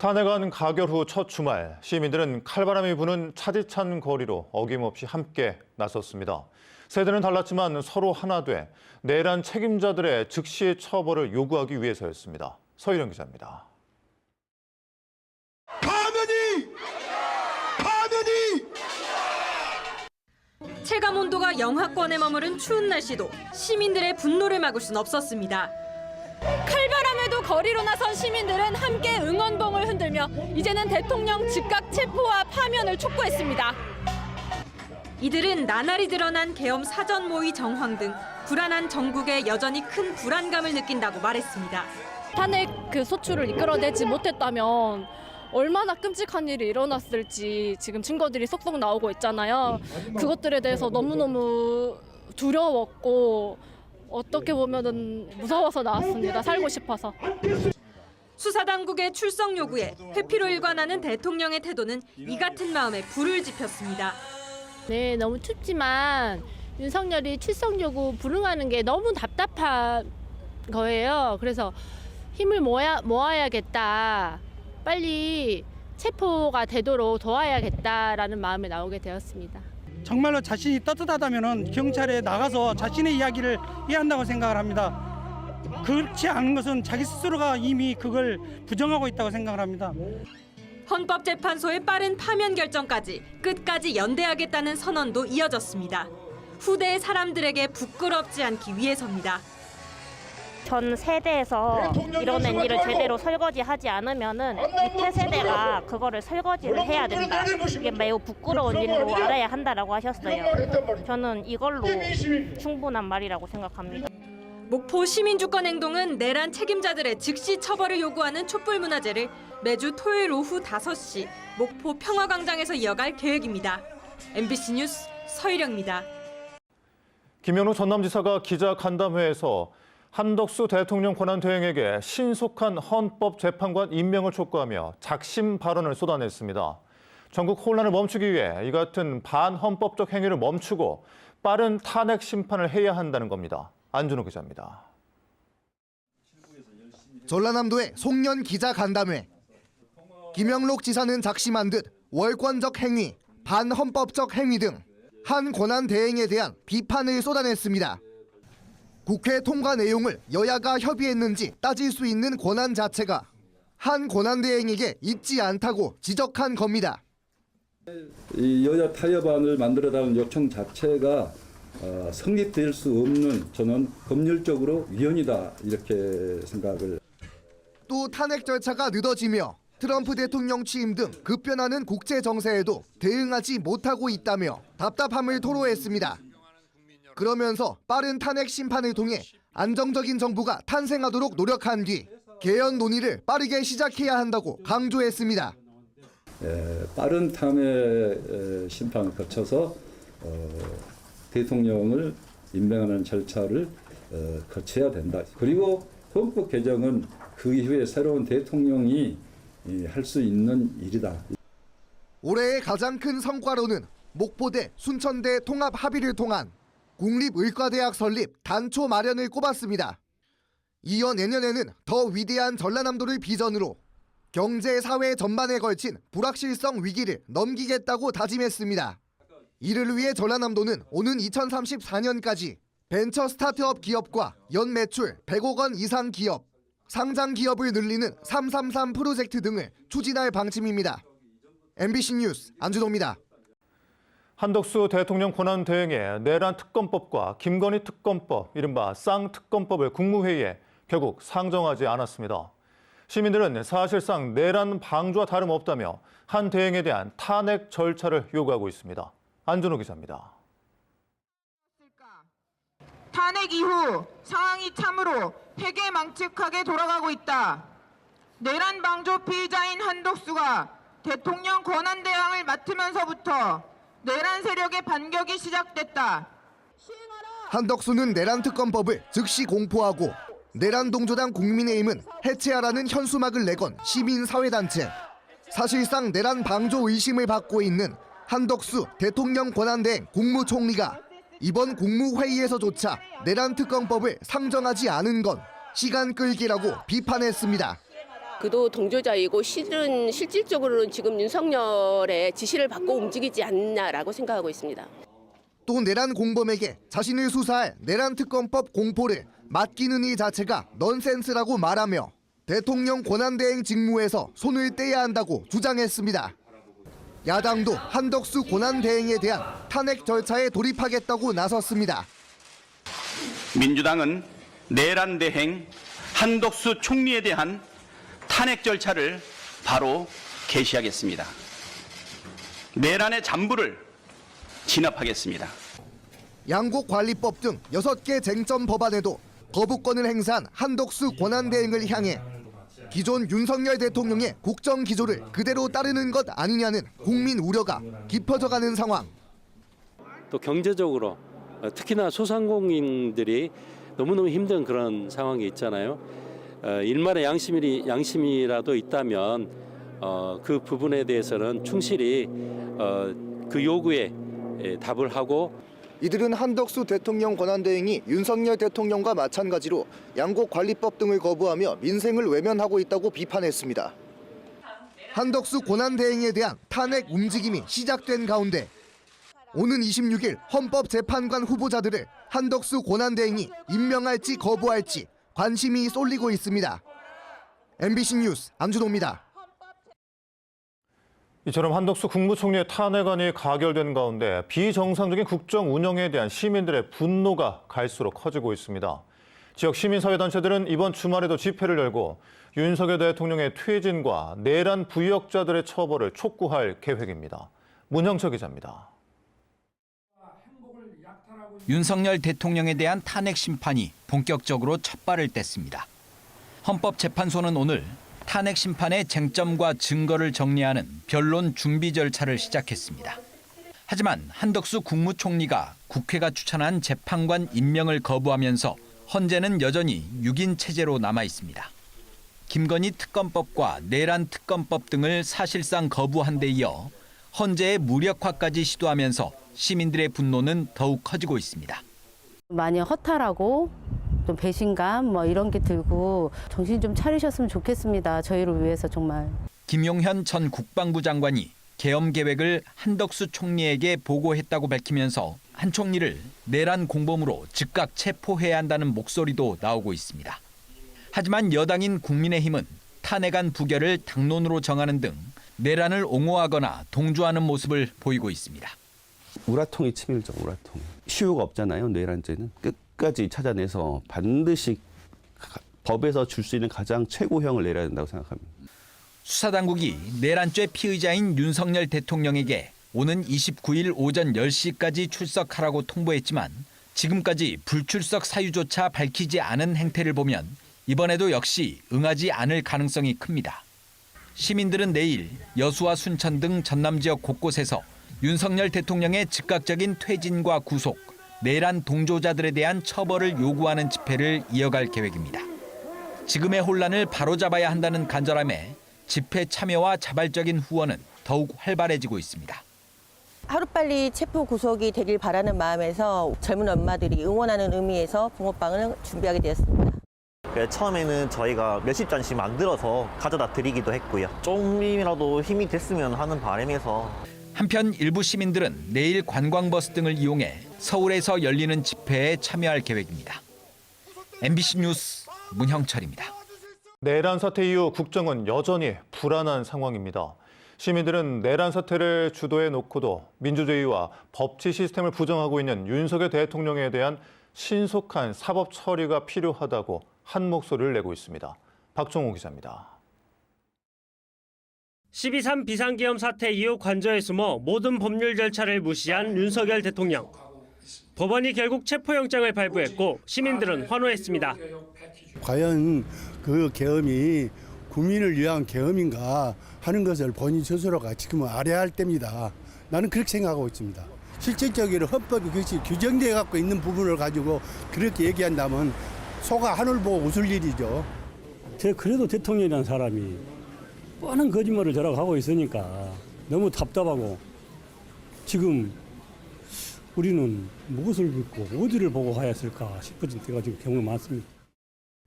탄핵안 가결 후 첫 주말, 시민들은 칼바람이 부는 차디찬 거리로 어김없이 함께 나섰습니다. 세대는 달랐지만 서로 하나 돼 내란 책임자들의 즉시 처벌을 요구하기 위해서였습니다. 서희령 기자입니다. 파면이! 체감 온도가 영하권에 머무른 추운 날씨도 시민들의 분노를 막을 순 없었습니다. 칼바람에도 거리로 나선 시민들은 함께 응원봉을 흔들며 이제는 대통령 즉각 체포와 파면을 촉구했습니다. 이들은 나날이 드러난 계엄 사전 모의 정황 등 불안한 정국에 여전히 큰 불안감을 느낀다고 말했습니다. 탄핵 소추를 이끌어내지 못했다면 얼마나 끔찍한 일이 일어났을지 지금 증거들이 쏙쏙 나오고 있잖아요. 그것들에 대해서 너무너무 두려웠고 어떻게 보면은 무서워서 나왔습니다. 살고 싶어서. 수사당국의 출석 요구에 회피로 일관하는 대통령의 태도는 이 같은 마음에 불을 지폈습니다. 네, 너무 춥지만 윤석열이 출석 요구 불응하는 게 너무 답답한 거예요. 그래서 힘을 모아야겠다. 빨리 체포가 되도록 도와야겠다라는 마음에 나오게 되었습니다. 정말로 자신이 떳떳하다면 경찰에 나가서 자신의 이야기를 해야 한다고 생각을 합니다. 그렇지 않은 것은 자기 스스로가 이미 그걸 부정하고 있다고 생각을 합니다. 헌법재판소의 빠른 파면 결정까지 끝까지 연대하겠다는 선언도 이어졌습니다. 후대의 사람들에게 부끄럽지 않기 위해서입니다. 전 세대에서 이뤄낸 일을 제대로 설거지하지 않으면은 밑에 세대가 그거를 설거지를 해야 된다. 이게 매우 부끄러운 일로 알아야 한다라고 하셨어요. 저는 이걸로 충분한 말이라고 생각합니다. 목포 시민주권행동은 내란 책임자들의 즉시 처벌을 요구하는 촛불문화제를 매주 토요일 오후 5시 목포 평화광장에서 이어갈 계획입니다. MBC 뉴스 서희령입니다. 김현우 전남지사가 기자간담회에서 한덕수 대통령 권한대행에게 신속한 헌법재판관 임명을 촉구하며 작심 발언을 쏟아냈습니다. 전국 혼란을 멈추기 위해 이 같은 반헌법적 행위를 멈추고 빠른 탄핵 심판을 해야 한다는 겁니다. 안준호 기자입니다. 전라남도의 송년 기자간담회. 김영록 지사는 작심한 듯 월권적 행위, 반헌법적 행위 등 한 권한대행에 대한 비판을 쏟아냈습니다. 국회 통과 내용을 여야가 협의했는지 따질 수 있는 권한 자체가 한 권한대행에게 있지 않다고 지적한 겁니다. 이 여야 타협안을 만들어달라는 요청 자체가 성립될 수 없는 저는 법률적으로 위헌이다 이렇게 생각을. 또 탄핵 절차가 늦어지며 트럼프 대통령 취임 등 급변하는 국제 정세에도 대응하지 못하고 있다며 답답함을 토로했습니다. 그러면서 빠른 탄핵 심판을 통해 안정적인 정부가 탄생하도록 노력한 뒤 개헌 논의를 빠르게 시작해야 한다고 강조했습니다. 빠른 탄핵 심판을 거쳐서 대통령을 임명하는 절차를 거쳐야 된다. 그리고 헌법 개정은 그 이후에 새로운 대통령이 할 수 있는 일이다. 올해의 가장 큰 성과로는 목포대, 순천대 통합 합의를 통한 국립의과대학 설립 단초 마련을 꼽았습니다. 이어 내년에는 더 위대한 전라남도를 비전으로 경제, 사회 전반에 걸친 불확실성 위기를 넘기겠다고 다짐했습니다. 이를 위해 전라남도는 오는 2034년까지 벤처 스타트업 기업과 연 매출 100억 원 이상 기업, 상장 기업을 늘리는 333 프로젝트 등을 추진할 방침입니다. MBC 뉴스 안준호입니다. 한덕수 대통령 권한대행의 내란 특검법과 김건희 특검법, 이른바 쌍특검법을 국무회의에 결국 상정하지 않았습니다. 시민들은 사실상 내란 방조와 다름없다며 한 대행에 대한 탄핵 절차를 요구하고 있습니다. 안준호 기자입니다. 탄핵 이후 상황이 참으로 회개망측하게 돌아가고 있다. 내란 방조 피의자인 한덕수가 대통령 권한대행을 맡으면서부터 내란 세력의 반격이 시작됐다. 한덕수는 내란 특검법을 즉시 공포하고 내란 동조당 국민의힘은 해체하라는 현수막을 내건 시민사회단체. 사실상 내란 방조 의심을 받고 있는 한덕수 대통령 권한대행 국무총리가 이번 국무회의에서조차 내란 특검법을 상정하지 않은 건 시간 끌기라고 비판했습니다. 그도 동조자이고 실질적으로는 지금 윤석열의 지시를 받고 움직이지 않나라고 생각하고 있습니다. 또 내란 공범에게 자신을 수사할 내란특검법 공포를 맡기는 이 자체가 넌센스라고 말하며 대통령 권한대행 직무에서 손을 떼야 한다고 주장했습니다. 야당도 한덕수 권한대행에 대한 탄핵 절차에 돌입하겠다고 나섰습니다. 민주당은 내란 대행 한덕수 총리에 대한 탄핵 절차를 바로 개시하겠습니다. 내란의 잔부를 진압하겠습니다. 양곡관리법 등 6개 쟁점 법안에도 거부권을 행사한 한덕수 권한대행을 향해 기존 윤석열 대통령의 국정 기조를 그대로 따르는 것 아니냐는 국민 우려가 깊어져가는 상황. 또 경제적으로 특히나 소상공인들이 너무너무 힘든 그런 상황이 있잖아요. 일말의 양심이라도 있다면 그 부분에 대해서는 충실히 그 요구에 답을 하고, 이들은 한덕수 대통령 권한대행이 윤석열 대통령과 마찬가지로 양곡관리법 등을 거부하며 민생을 외면하고 있다고 비판했습니다. 한덕수 권한대행에 대한 탄핵 움직임이 시작된 가운데 오는 26일 헌법재판관 후보자들을 한덕수 권한대행이 임명할지 거부할지 관심이 쏠리고 있습니다. MBC 뉴스 안준호입니다. 이처럼 한덕수 국무총리의 탄핵안이 가결된 가운데 비정상적인 국정 운영에 대한 시민들의 분노가 갈수록 커지고 있습니다. 지역 시민사회단체들은 이번 주말에도 집회를 열고 윤석열 대통령의 퇴진과 내란 부역자들의 처벌을 촉구할 계획입니다. 문형철 기자입니다. 윤석열 대통령에 대한 탄핵 심판이 본격적으로 첫 발을 뗐습니다. 헌법재판소는 오늘 탄핵 심판의 쟁점과 증거를 정리하는 변론 준비 절차를 시작했습니다. 하지만 한덕수 국무총리가 국회가 추천한 재판관 임명을 거부하면서 헌재는 여전히 6인 체제로 남아 있습니다. 김건희 특검법과 내란 특검법 등을 사실상 거부한 데 이어 헌재의 무력화까지 시도하면서 시민들의 분노는 더욱 커지고 있습니다. 많이 허탈하고 좀 배신감 이런 게 들고 정신 좀 차리셨으면 좋겠습니다. 저희를 위해서 정말. 김용현 전 국방부 장관이 계엄 계획을 한덕수 총리에게 보고했다고 밝히면서 한 총리를 내란 공범으로 즉각 체포해야 한다는 목소리도 나오고 있습니다. 하지만 여당인 국민의힘은 탄핵안 부결을 당론으로 정하는 등 내란을 옹호하거나 동조하는 모습을 보이고 있습니다. 우라통이 치밀죠, 우라통. 시효가 없잖아요, 내란죄는. 끝까지 찾아내서 반드시 법에서 줄 수 있는 가장 최고형을 내려야 된다고 생각합니다. 수사당국이 내란죄 피의자인 윤석열 대통령에게 오는 29일 오전 10시까지 출석하라고 통보했지만 지금까지 불출석 사유조차 밝히지 않은 행태를 보면 이번에도 역시 응하지 않을 가능성이 큽니다. 시민들은 내일 여수와 순천 등 전남 지역 곳곳에서 윤석열 대통령의 즉각적인 퇴진과 구속, 내란 동조자들에 대한 처벌을 요구하는 집회를 이어갈 계획입니다. 지금의 혼란을 바로잡아야 한다는 간절함에 집회 참여와 자발적인 후원은 더욱 활발해지고 있습니다. 하루빨리 체포 구속이 되길 바라는 마음에서 젊은 엄마들이 응원하는 의미에서 붕어빵을 준비하게 되었습니다. 처음에는 저희가 몇십 잔씩 만들어서 가져다 드리기도 했고요. 좀이라도 힘이 됐으면 하는 바람에서. 한편 일부 시민들은 내일 관광버스 등을 이용해 서울에서 열리는 집회에 참여할 계획입니다. MBC 뉴스 문형철입니다. 내란 사태 이후 국정은 여전히 불안한 상황입니다. 시민들은 내란 사태를 주도해 놓고도 민주주의와 법치 시스템을 부정하고 있는 윤석열 대통령에 대한 신속한 사법 처리가 필요하다고 한 목소리를 내고 있습니다. 박종호 기자입니다. 12.3 비상계엄 사태 이후 관저에 숨어 모든 법률 절차를 무시한 윤석열 대통령. 법원이 결국 체포영장을 발부했고 시민들은 환호했습니다. 과연 그 계엄이 국민을 위한 계엄인가 하는 것을 본인 스스로가 지금은 알아야 할 때입니다. 나는 그렇게 생각하고 있습니다. 실질적으로 헌법이 그것이 규정되어 갖고 있는 부분을 가지고 그렇게 얘기한다면 소가 하늘 보고 웃을 일이죠. 제가 그래도 대통령이라는 사람이 뻔한 거짓말을 저라고 하고 있으니까 너무 답답하고 지금 우리는 무엇을 믿고 어디를 보고 하였을까 싶어질 때가 지금 경우 많습니다.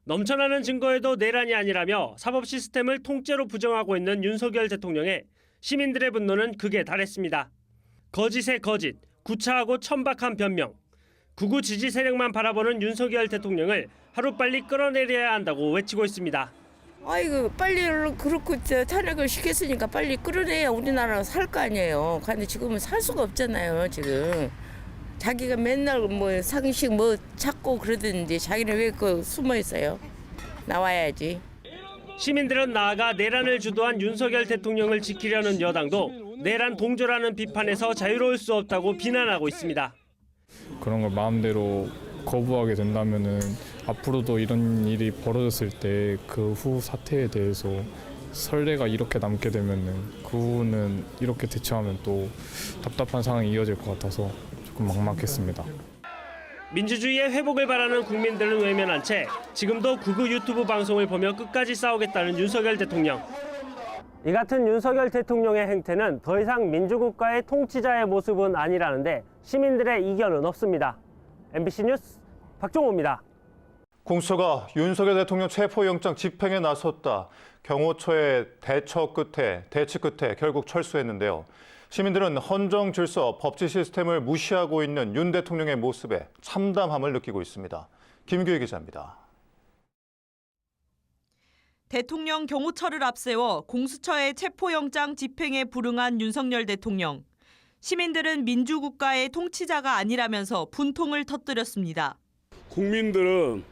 넘쳐나는 증거에도 내란이 아니라며 사법 시스템을 통째로 부정하고 있는 윤석열 대통령에 시민들의 분노는 극에 달했습니다. 거짓의 거짓, 구차하고 천박한 변명. 극우 지지 세력만 바라보는 윤석열 대통령을 하루빨리 끌어내려야 한다고 외치고 있습니다. 아이고 빨리 그렇고 탄핵을 시켰으니까 빨리 끌어내야 우리나라가 살 거 아니에요. 근데 지금은 살 수가 없잖아요. 지금 자기가 맨날 뭐 상식 뭐 찾고 그러든지 자기는 왜 그 숨어 있어요? 나와야지. 시민들은 나아가 내란을 주도한 윤석열 대통령을 지키려는 여당도 내란 동조라는 비판에서 자유로울 수 없다고 비난하고 있습니다. 그런 걸 마음대로 거부하게 된다면은 앞으로도 이런 일이 벌어졌을 때 그 후 사태에 대해서 선례가 이렇게 남게 되면은 그 후는 이렇게 대처하면 또 답답한 상황이 이어질 것 같아서 조금 막막했습니다. 민주주의의 회복을 바라는 국민들은 외면한 채 지금도 극우 유튜브 방송을 보며 끝까지 싸우겠다는 윤석열 대통령. 이 같은 윤석열 대통령의 행태는 더 이상 민주국가의 통치자의 모습은 아니라는데 시민들의 이견은 없습니다. MBC 뉴스 박종호입니다. 공수처가 윤석열 대통령 체포영장 집행에 나섰다. 경호처의 대치 끝에 결국 철수했는데요. 시민들은 헌정 질서, 법치 시스템을 무시하고 있는 윤 대통령의 모습에 참담함을 느끼고 있습니다. 김규희 기자입니다. 대통령 경호처를 앞세워 공수처의 체포영장 집행에 불응한 윤석열 대통령. 시민들은 민주국가의 통치자가 아니라면서 분통을 터뜨렸습니다. 국민들은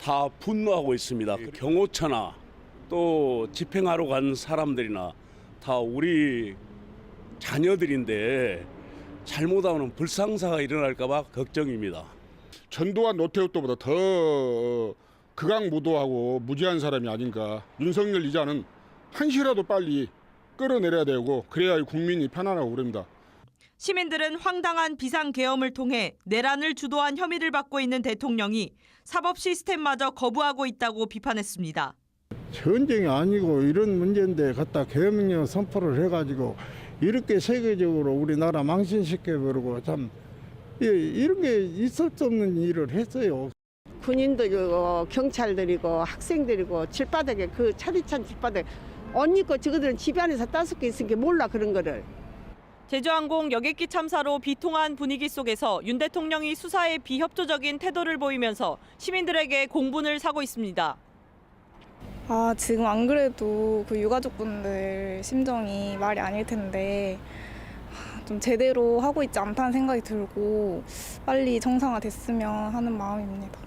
다 분노하고 있습니다. 경호처나 또 집행하러 간 사람들이나 다 우리 자녀들인데 잘못하면 불상사가 일어날까 봐 걱정입니다. 전두환 노태우 때보다 더 극악무도하고 무지한 사람이 아닌가. 윤석열 이자는 한시라도 빨리 끌어내려야 되고 그래야 국민이 편안하고 그럽니다. 시민들은 황당한 비상계엄을 통해 내란을 주도한 혐의를 받고 있는 대통령이 사법 시스템마저 거부하고 있다고 비판했습니다. 전쟁이 아니고 이런 문제인데 갖다 계엄령 선포를 해가지고 이렇게 세계적으로 우리나라 망신시켜버리고 참 이런 게 있을 수 없는 일을 했어요. 군인들이고 경찰들이고 학생들이고 길바닥에 그 차디찬 길바닥에 옷 입고 저거들은 집 안에서 따숩게 있으니까 몰라 그런 거를. 제주항공 여객기 참사로 비통한 분위기 속에서 윤 대통령이 수사에 비협조적인 태도를 보이면서 시민들에게 공분을 사고 있습니다. 지금 안 그래도 그 유가족분들 심정이 말이 아닐 텐데 좀 제대로 하고 있지 않다는 생각이 들고 빨리 정상화됐으면 하는 마음입니다.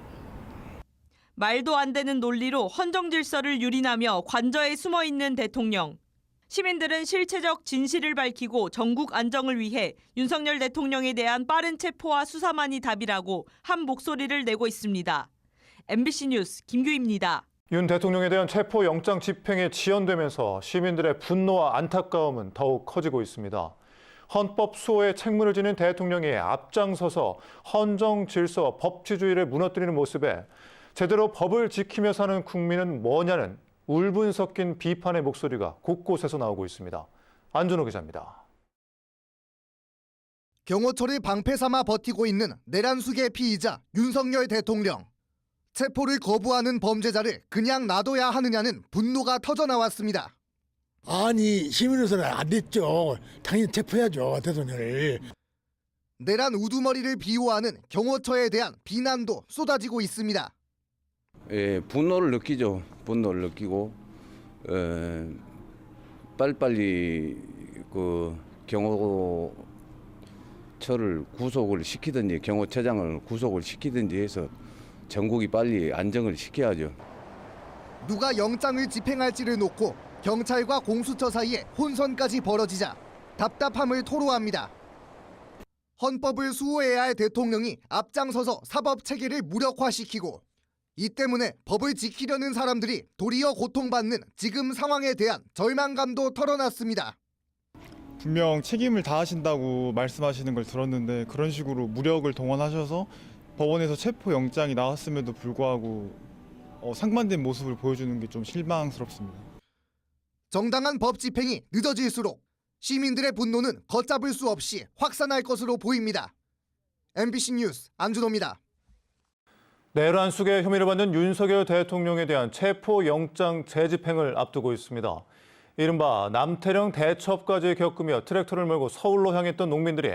말도 안 되는 논리로 헌정 질서를 유린하며 관저에 숨어 있는 대통령. 시민들은 실체적 진실을 밝히고 전국 안정을 위해 윤석열 대통령에 대한 빠른 체포와 수사만이 답이라고 한 목소리를 내고 있습니다. MBC 뉴스 김규희입니다. 윤 대통령에 대한 체포영장 집행이 지연되면서 시민들의 분노와 안타까움은 더욱 커지고 있습니다. 헌법 수호의 책무를 지닌 대통령이 앞장서서 헌정 질서, 법치주의를 무너뜨리는 모습에 제대로 법을 지키며 사는 국민은 뭐냐는 울분 섞인 비판의 목소리가 곳곳에서 나오고 있습니다. 안준호 기자입니다. 경호처를 방패 삼아 버티고 있는 내란 수계 피의자 윤석열 대통령. 체포를 거부하는 범죄자를 그냥 놔둬야 하느냐는 분노가 터져나왔습니다. 아니 시민으로서는 안 됐죠. 당연히 체포해야죠 대통령을. 내란 우두머리를 비호하는 경호처에 대한 비난도 쏟아지고 있습니다. 분노를 느끼죠. 분노를 느끼고 빨리빨리 그 경호처를 구속을 시키든지 경호처장을 구속을 시키든지 해서 전국이 빨리 안정을 시켜야죠. 누가 영장을 집행할지를 놓고 경찰과 공수처 사이에 혼선까지 벌어지자 답답함을 토로합니다. 헌법을 수호해야 할 대통령이 앞장서서 사법 체계를 무력화시키고 이 때문에 법을 지키려는 사람들이 도리어 고통받는 지금 상황에 대한 절망감도 털어놨습니다. 분명 책임을 다하신다고 말씀하시는 걸 들었는데 그런 식으로 무력을 동원하셔서 법원에서 체포영장이 나왔음에도 불구하고 상반된 모습을 보여주는 게 좀 실망스럽습니다. 정당한 법 집행이 늦어질수록 시민들의 분노는 걷잡을 수 없이 확산할 것으로 보입니다. MBC 뉴스 안준호입니다. 내란 수괴 혐의를 받는 윤석열 대통령에 대한 체포영장 재집행을 앞두고 있습니다. 이른바 남태령 대첩까지 겪으며 트랙터를 몰고 서울로 향했던 농민들이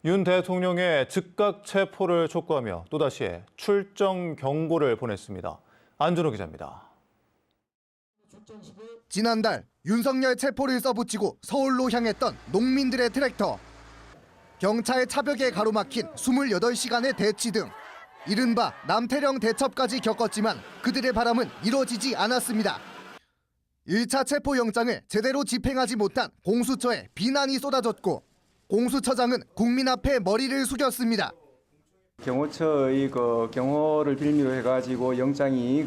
윤 대통령의 즉각 체포를 촉구하며 또다시 출정 경고를 보냈습니다. 안준호 기자입니다. 지난달 윤석열 체포를 써붙이고 서울로 향했던 농민들의 트랙터. 경찰 차벽에 가로막힌 28시간의 대치 등 이른바 남태령 대첩까지 겪었지만 그들의 바람은 이뤄지지 않았습니다. 1차 체포영장을 제대로 집행하지 못한 공수처에 비난이 쏟아졌고 공수처장은 국민 앞에 머리를 숙였습니다. 경호처의 경호를 빌미로 해가지고 영장이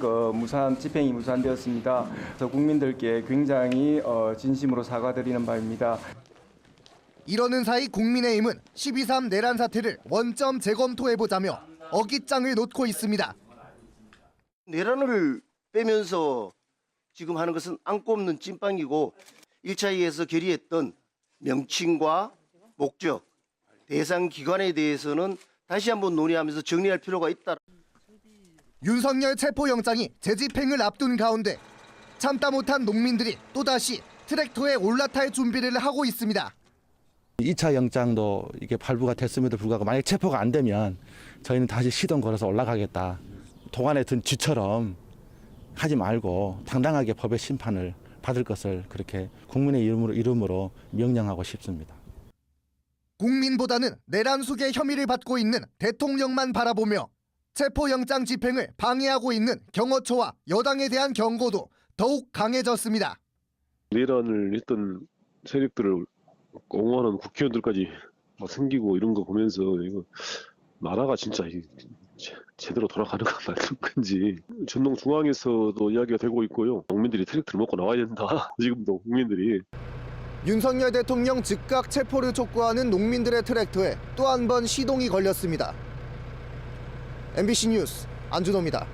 집행이 무산되었습니다. 국민들께 굉장히 진심으로 사과드리는 바입니다. 이러는 사이 국민의힘은 12.3 내란 사태를 원점 재검토해보자며 어깃장을 놓고 있습니다. 내란을 빼면서 지금 하는 것은 안고 없는 찐빵이고 1차에서 결의했던 명칭과 목적, 대상 기관에 대해서는 다시 한번 논의하면서 정리할 필요가 있다. 윤석열 체포영장이 재집행을 앞둔 가운데 참다 못한 농민들이 또다시 트랙터에 올라탈 준비를 하고 있습니다. 2차 영장도 이게 발부가 됐음에도 불구하고 만약 체포가 안 되면 저희는 다시 시동 걸어서 올라가겠다. 도관에 든 쥐처럼 하지 말고 당당하게 법의 심판을 받을 것을 그렇게 국민의 이름으로 명령하고 싶습니다. 국민보다는 내란 수괴 혐의를 받고 있는 대통령만 바라보며 체포영장 집행을 방해하고 있는 경호처와 여당에 대한 경고도 더욱 강해졌습니다. 내란을 했던 세력들을 옹호하는 국회의원들까지 막 생기고 이런 거 보면서 이거 나라가 진짜 제대로 돌아가는 건 맞는 건지 전동 중앙에서도 이야기가 되고 있고요. 국민들이 트랙터를 먹고 나와야 된다. 지금도 국민들이. 윤석열 대통령 즉각 체포를 촉구하는 농민들의 트랙터에 또 한 번 시동이 걸렸습니다. MBC 뉴스 안준호입니다.